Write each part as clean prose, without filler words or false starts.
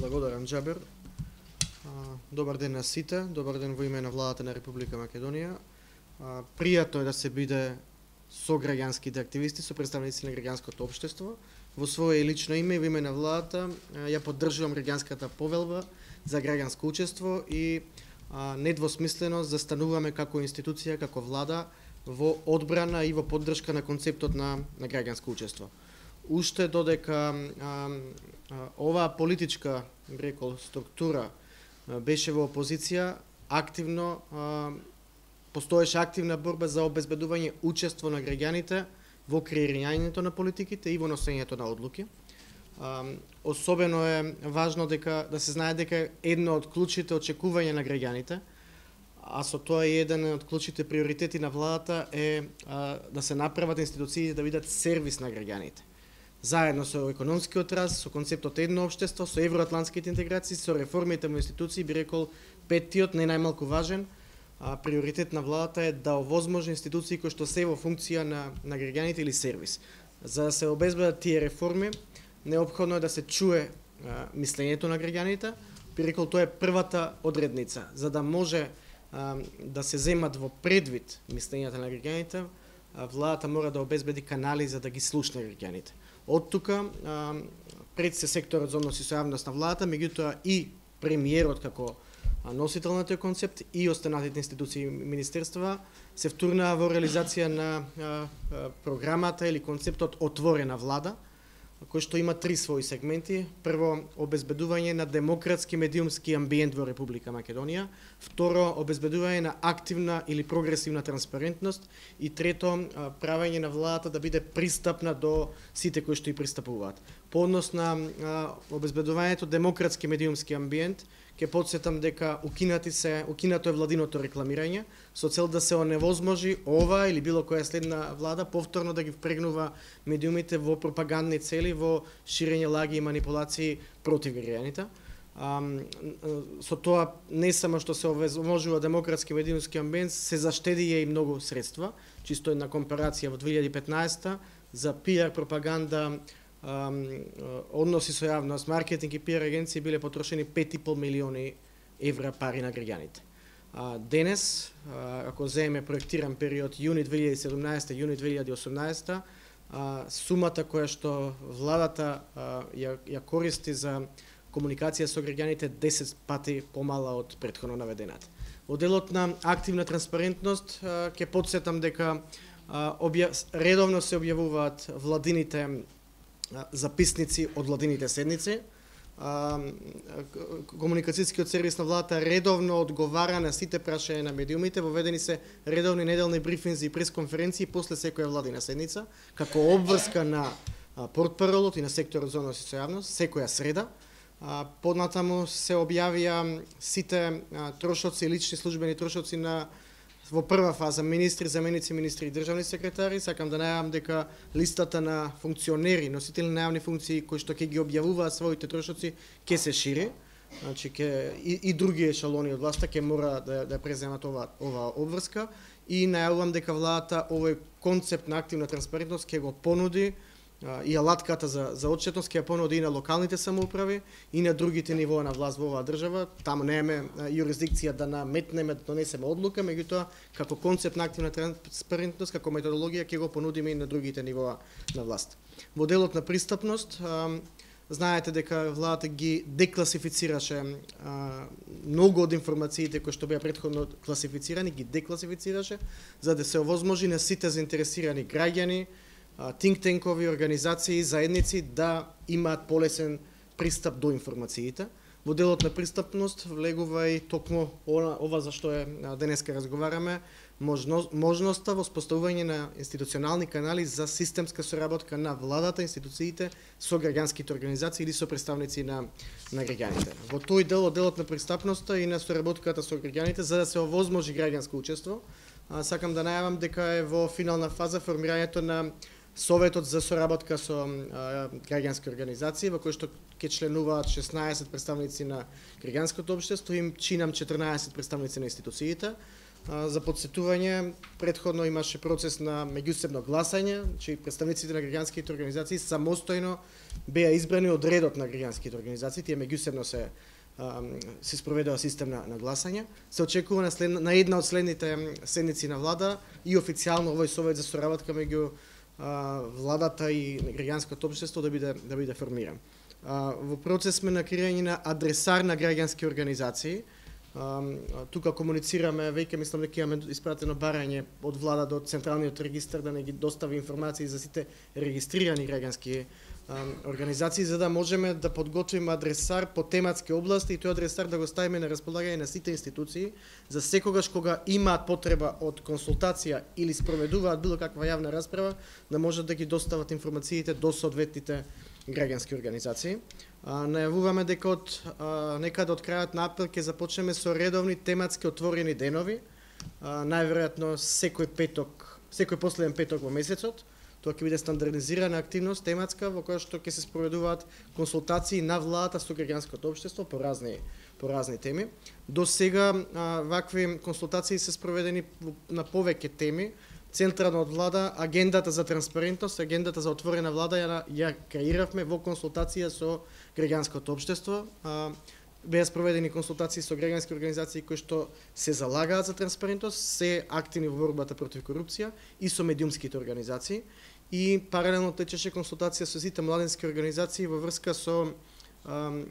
Благодарам, Џабер. Добар ден на сите, добар ден во име на владата на Република Македонија. Пријатно е да се биде со граѓанските активисти, со представници на граѓанското општество. Во свое лично име и во име на владата ја поддржувам граѓанската повелба за граѓанско учество и недвосмислено застануваме како институција, како влада во одбрана и во поддршка на концептот на граѓанско учество. Уште додека оваа политичка, рекол, структура беше во опозиција, активно постоеше активна борба за обезбедување учество на граѓаните во креирањето на политиките и во носењето на одлуки. Особено е важно да се знае дека едно од клучите очекувања на граѓаните, а со тоа е еден од клучите приоритети на владата е да се направат институциите да бидат сервис на граѓаните. Заедно со економскиот раст, со концептот едно општество, со евроатлантските интеграции, со реформите во институции, би рекол петтиот, не најмалку важен, приоритет на владата е да овозможи институции кои што се во функција на граѓаните или сервис. За да се обезбедат тие реформи, неопходно е да се чуе мислењето на граѓаните. Би рекол тоа е првата одредница, за да може да се земат во предвид мислењата на граѓаните, владата мора да обезбеди канали за да ги слушне граѓаните. Од тука пред се секторот за односи со јавност на владата, меѓутоа и премиерот како носител на тој концепт и останатите институции и министерства се втурнаа во реализација на програмата или концептот отворена влада, кој што има три своји сегменти. Прво, обезбедување на демократски медиумски амбиент во Република Македонија. Второ, обезбедување на активна или прогресивна транспарентност. И трето, правење на владата да биде пристапна до сите кои што и пристапуваат. По однос на обезбедувањето демократски медиумски амбиент, ќе потсетам дека укинато е владиното рекламирање со цел да се оневозможи ова или било која следна влада повторно да ги впрегнува медиумите во пропагандни цели, во ширење лаги и манипулации против граѓаните. Со тоа не само што се овозможува демократски медиумски амбиент, се заштедија и многу средства. Чисто една компарација во 2015 за пиар пропаганда, односи со јавност, маркетинг и пиар агенции биле потрошени 5,5 милиони евра пари на граѓаните. Денес, ако земеме проектиран период јуни 2017 јуни 2018, сумата која што владата ја користи за комуникација со граѓаните 10 пати помала од претходно наведената. Во делот на активна транспарентност ќе потсетам дека редовно се објавуваат владините записници од владините седници. Комуникацијскиот сервис на владата редовно одговара на сите прашања на медиумите, воведени се редовни неделни брифинзи и пресконференции после секоја владина седница, како обврска на портпаролот и на секторот за односи со јавност, секоја среда. Поднатаму се објавија сите трошоци, лични службени трошоци во прва фаза министри, заменици министри и државни секретари. Сакам да најавам дека листата на функционери, носители на јавни функции кои што ќе ги објавуваат своите трошоци ќе се шири. Значи и други ешалони од власта ќе мора да преземат ова обврска и најавувам дека владата овој концепт на активна транспарентност ќе го понуди и алатката за отчетност ќе ја понуди и на локалните самоуправи и на другите нивоа на власт во оваа држава. Таму немаме јурисдикција да наметнеме, да донесеме одлука, меѓутоа како концепт на активна транспарентност, како методологија ќе го понудиме и на другите нивоа на власт. Во делот на пристапност, знаете дека владата ги декласифицираше многу од информациите кои што беа претходно класифицирани, ги декласифицираше за да се овозможи на сите заинтересирани граѓани, think tankoви, организации, заедници да имаат полесен пристап до информациите. Во делот на пристапност влегува и токму ова за што денеска разговараме, можноста во споставување на институционални канали за системска соработка на владата, институциите со граѓанските организации или со представници на граѓаните. Во тој делот на пристапноста и на соработката со граѓаните за да се овозможи граѓанско учество, сакам да најавам дека е во финална фаза формирањето на Советот за соработка со граѓански организации, во кој што ќе членуваат 16 представници на граѓанското општество и чинам 14 представници на институциите. За подсетување, претходно имаше процес на меѓусебно гласање, че представниците на граѓанските организации самостојно беа избрани од редот на граѓанските организации, тие меѓусебно се спроведува систем на гласање. Се очекува на една од следните седници на влада и официјално овој совет за соработка меѓу владата и граѓанското општество да биде формиран. Во процес сме на креање на адресар на граѓански организации. Тука комуницираме, веќе мислам дека имаме испратено барање од влада до Централниот регистар да не ги достави информации за сите регистрирани граѓански организации, за да можеме да подготвиме адресар по тематски области и тој адресар да го ставиме на располагање на сите институции за секогаш кога имаат потреба од консултација или спроведуваат било каква јавна расправа, да можат да ги достават информациите до соодветните граѓански организации. Најавуваме дека некаде од крајот на април ќе започнеме со редовни тематски отворени денови, најверојатно секој последен петок во месецот. Тоа ќе биде стандардизирана активност тематска во која што ќе се спроведуваат консултации на владата со граѓанското општество по разни теми. До сега вакви консултации се спроведени на повеќе теми. Централно од влада, агендата за транспарентност, агендата за отворена влада ја креиравме во консултација со граѓанското општество. Беа спроведени консултации со граѓански организации кои што се залагаат за транспарентност, се активни во борбата против корупција и со медиумските организации. И паралелно течеше консултација со сите младински организации во врска со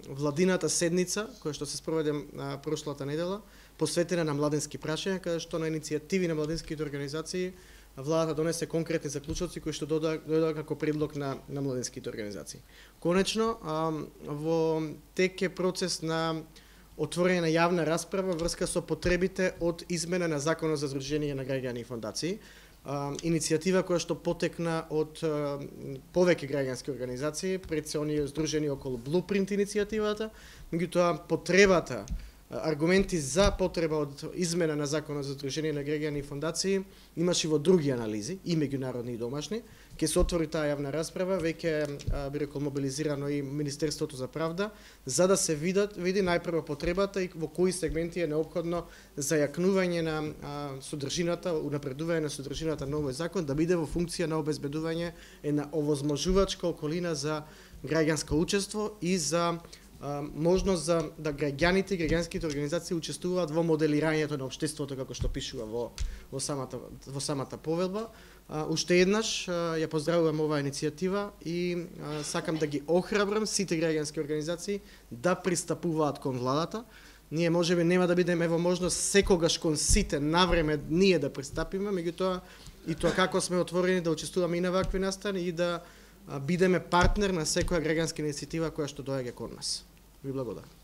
владината седница, која што се спроведе прошлата недела, посветена на младински прашања, каде што на иницијативи на младинските организации владата донесе конкретни заклучоци кои што дојдоа како предлог на младинските организации. Конечно, во тек е процес на отворење на јавна расправа врска со потребите од измена на Законот за здружение на граѓани и фондации. Иницијатива која што потекна од повеќе граѓански организации, пред се оние здружени околу Blueprint иницијативата, меѓутоа потребата, аргументи за потреба од измена на Законот за здружение на граѓани и фондации имаше во други анализи, и меѓународни и домашни. Ке се отвори таа јавна расправа, веќе би рекол мобилизирано и Министерството за правда, за да се види најпрво потребата и во кои сегменти е неопходно зајакнување на содржината, унапредување на содржината на овој закон, да биде во функција на обезбедување една овозможувачка околина за граѓанско учество и за можност за да граѓаните и граѓанските организации учествуваат во моделирањето на општеството како што пишува во самата повелба. Уште еднаш ја поздравувам оваа иницијатива и сакам да ги охрабрам сите граѓански организации да пристапуваат кон владата. Ние можеби нема да бидеме во можност секогаш кон сите навреме ние да пристапиме, меѓутоа и тоа како сме отворени да учествуваме и на вакви настани и да бидеме партнер на секоја граѓанска иницијатива која што доаѓа кон нас. Ви благодарам.